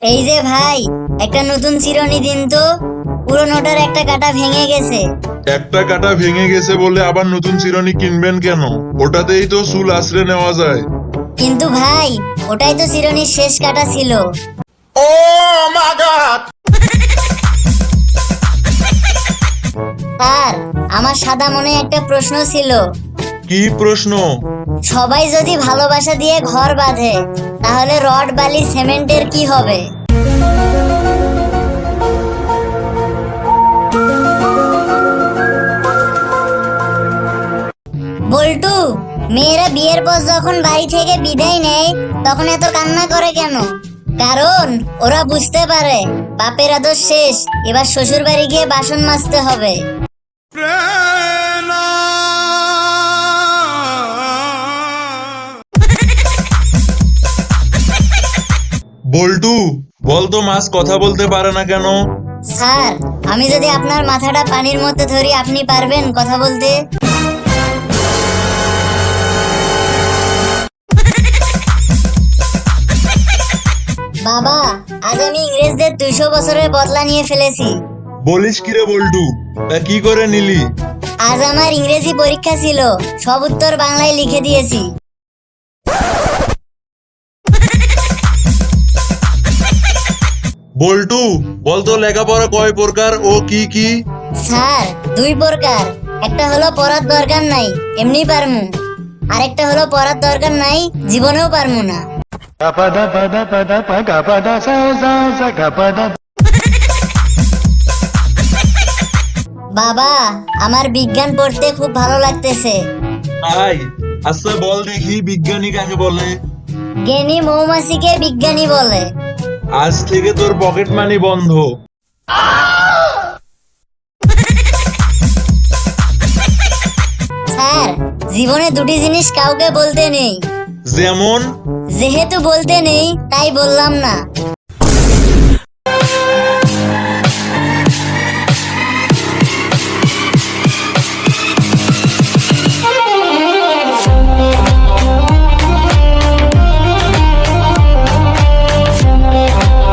এই যে ভাই, একটা নতুন চিরুনি দিন তো। পুরোনোটার একটা কাঁটা ভেঙে গেছে। একটা কাঁটা ভেঙে গেছে বলে আবার নতুন চিরুনি কিনবেন কেন? ওটাতেই তো চুল আঁচড়ে নেওয়া যায়। কিন্তু ভাই, ওটাই তো চিরুনির শেষ কাঁটা ছিল। স্যার, আমার সাদা মনে একটা প্রশ্ন ছিল। কি প্রশ্ন? সবাই যদি ভালোবাসা দিয়ে ঘর বাঁধে, তাহলে রড বালি সিমেন্টের কি হবে? বল্টু, মেয়েরা বিয়ের পর যখন বাড়ি থেকে বিদায় নেয়, তখন এত কান্না করে কেন? কারণ ওরা বুঝতে পারে বাপের আদর শেষ, এবার শ্বশুর বাড়ি গিয়ে বাসন মাজতে হবে। বল্টু, বলতো মাছ কথা বলতে পারে না কেন? স্যার, আমি যদি আপনার মাথাটা পানির মধ্যে ধরি, আপনি পারবেন কথা বলতে? বাবা, আজ আমি ইংরেজদের 200 বছরের বদলা নিয়ে ফেলেছি। বলিস কিরে বল্টু, তা কি করে নিলি? আজ আমার ইংরেজি পরীক্ষা ছিল, সব উত্তর বাংলায় লিখে দিয়েছি। বল্টু, বলতো লেখাপড়া কয় প্রকার ও কি কি? স্যার, 2 প্রকার। একটা হলো পড়ার দরকার নাই, এমনি পারমু। আরেকটা হলো পড়ার দরকার নাই, জীবনেও পারমু না। বাবা, আমার বিজ্ঞান পড়তে খুব ভালো লাগতেছে। তাই? আচ্ছা বল দেখি বিজ্ঞানী কাকে বলে? জ্ঞানী মৌমাছিকে বিজ্ঞানী বলে। আজ থেকে তোর পকেট মানি বন্ধ। স্যার, জীবনে 2টি জিনিস কাউকে বলতে নেই। যেমন? যেহেতু বলতে নেই, তাই বললাম না।